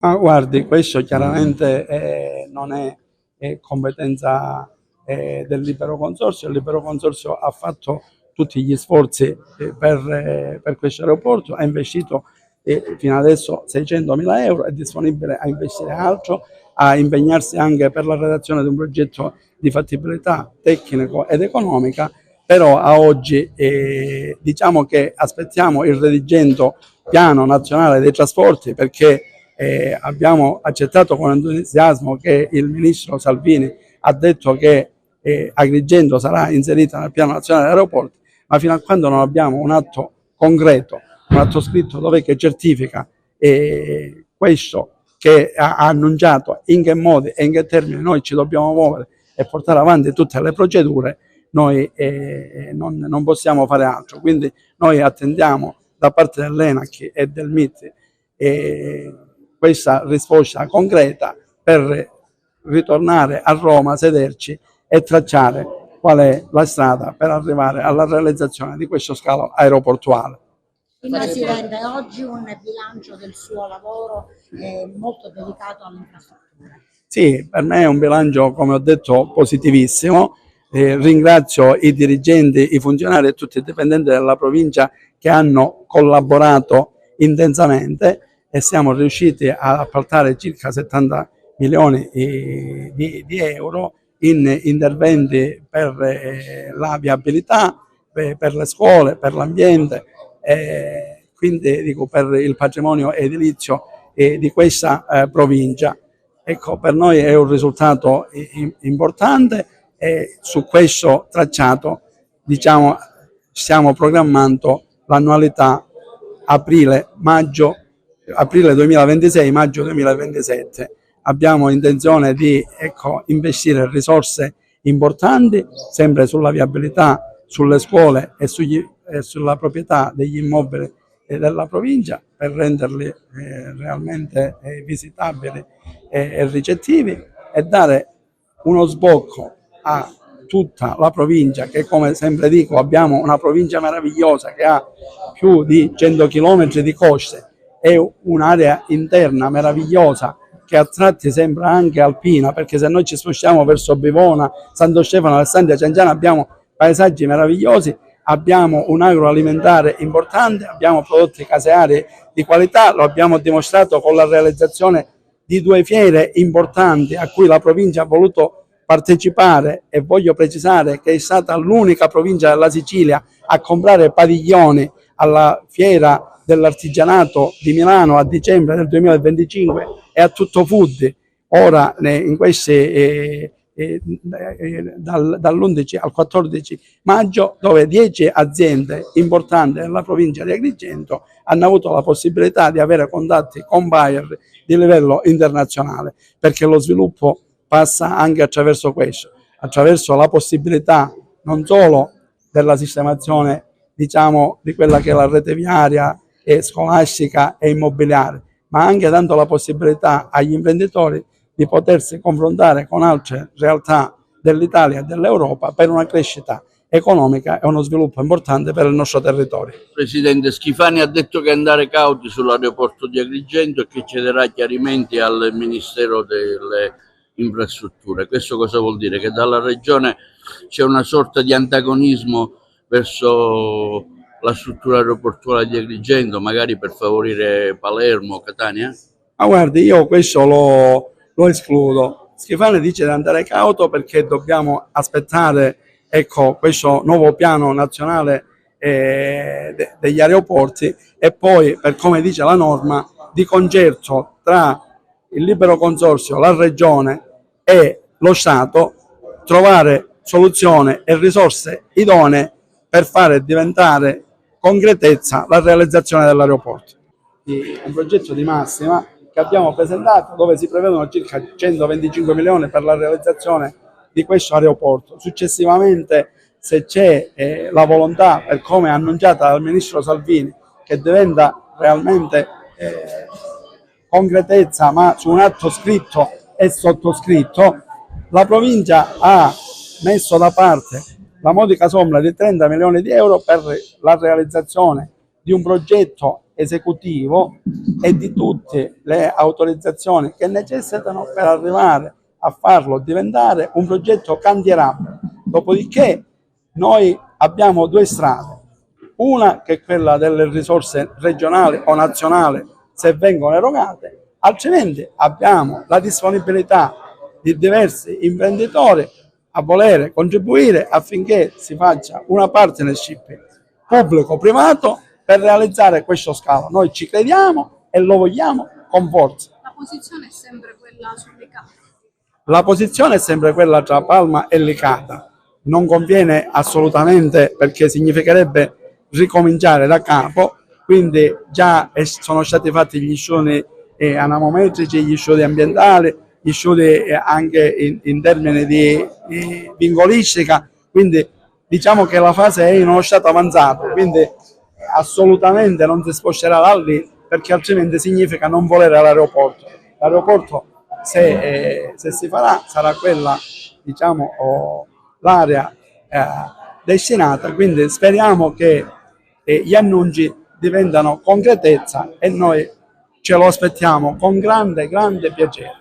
Ma guardi, questo chiaramente non è competenza del libero consorzio. Il libero consorzio ha fatto tutti gli sforzi per questo aeroporto, ha investito fino adesso 600.000 euro, è disponibile a investire altro, a impegnarsi anche per la redazione di un progetto di fattibilità tecnico ed economica, però a oggi diciamo che aspettiamo il redigendo piano nazionale dei trasporti, perché abbiamo accettato con entusiasmo che il ministro Salvini ha detto che Agrigento sarà inserita nel piano nazionale degli aeroporti, ma fino a quando non abbiamo un atto concreto, un atto scritto dove che certifica questo che ha annunciato, in che modi e in che termini noi ci dobbiamo muovere e portare avanti tutte le procedure, noi non possiamo fare altro. Quindi noi attendiamo da parte dell'ENAC e del MIT questa risposta concreta per ritornare a Roma, sederci e tracciare qual è la strada per arrivare alla realizzazione di questo scalo aeroportuale. Presidente, oggi un bilancio del suo lavoro molto dedicato alle infrastrutture. Sì, per me è un bilancio, come ho detto, positivissimo. Ringrazio i dirigenti, i funzionari e tutti i dipendenti della provincia che hanno collaborato intensamente e siamo riusciti a appaltare circa 70 milioni di euro in interventi per la viabilità, per le scuole, per l'ambiente, quindi dico per il patrimonio edilizio di questa provincia. Ecco, per noi è un risultato importante e su questo tracciato, diciamo, stiamo programmando l'annualità aprile 2026, maggio 2027. Abbiamo intenzione di investire risorse importanti sempre sulla viabilità, sulle scuole e sulla proprietà degli immobili della provincia per renderli realmente visitabili e ricettivi e dare uno sbocco a tutta la provincia, che come sempre dico abbiamo una provincia meravigliosa che ha più di 100 km di coste e un'area interna meravigliosa che a tratti sembra anche alpina, perché se noi ci spostiamo verso Bivona, Santo Stefano, Alessandria, Cianciano abbiamo paesaggi meravigliosi, abbiamo un agroalimentare importante, abbiamo prodotti caseari di qualità, lo abbiamo dimostrato con la realizzazione di 2 fiere importanti a cui la provincia ha voluto partecipare, e voglio precisare che è stata l'unica provincia della Sicilia a comprare padiglioni alla fiera dell'artigianato di Milano a dicembre del 2025 e a Tutto Food ora in questi dall'11 al 14 maggio, dove 10 aziende importanti della provincia di Agrigento hanno avuto la possibilità di avere contatti con buyer di livello internazionale, perché lo sviluppo passa anche attraverso questo, attraverso la possibilità non solo della sistemazione, diciamo, di quella che è la rete viaria e scolastica e immobiliare, ma anche dando la possibilità agli imprenditori di potersi confrontare con altre realtà dell'Italia e dell'Europa per una crescita economica e uno sviluppo importante per il nostro territorio. Presidente, Schifani ha detto che andare cauti sull'aeroporto di Agrigento e che chiederà chiarimenti al Ministero delle Infrastrutture. Questo cosa vuol dire? Che dalla Regione c'è una sorta di antagonismo verso la struttura aeroportuale di Agrigento, magari per favorire Palermo, Catania? Ma guardi, io questo lo escludo. Schifani dice di andare cauto perché dobbiamo aspettare, ecco, questo nuovo piano nazionale degli aeroporti e poi, per come dice la norma, di concerto tra il libero consorzio, la regione e lo Stato, trovare soluzioni e risorse idonee per fare diventare concretezza la realizzazione dell'aeroporto. Un progetto di massima che abbiamo presentato, dove si prevedono circa 125 milioni per la realizzazione di questo aeroporto. Successivamente, se c'è la volontà, per come annunciata dal ministro Salvini, che diventa realmente concretezza, ma su un atto scritto e sottoscritto, la provincia ha messo da parte la modica somma di 30 milioni di euro per la realizzazione di un progetto esecutivo e di tutti tutte le autorizzazioni che necessitano per arrivare a farlo diventare un progetto cantierabile. Dopodiché noi abbiamo due strade, una che è quella delle risorse regionali o nazionali se vengono erogate, altrimenti abbiamo la disponibilità di diversi imprenditori a volere contribuire affinché si faccia una partnership pubblico-privato per realizzare questo scalo. Noi ci crediamo e lo vogliamo con forza. La posizione è sempre quella su Licata. La posizione è sempre quella tra Palma e Licata. Non conviene assolutamente, perché significherebbe ricominciare da capo, quindi già sono stati fatti gli studi anamometrici, gli studi ambientali, gli studi anche in termini di vincolistica, quindi diciamo che la fase è in uno stato avanzato, quindi assolutamente non si sposterà da lì, perché altrimenti significa non volere l'aeroporto. L'aeroporto, se si farà, sarà quella, diciamo, l'area destinata, quindi speriamo che gli annunci diventano concretezza e noi ce lo aspettiamo con grande piacere.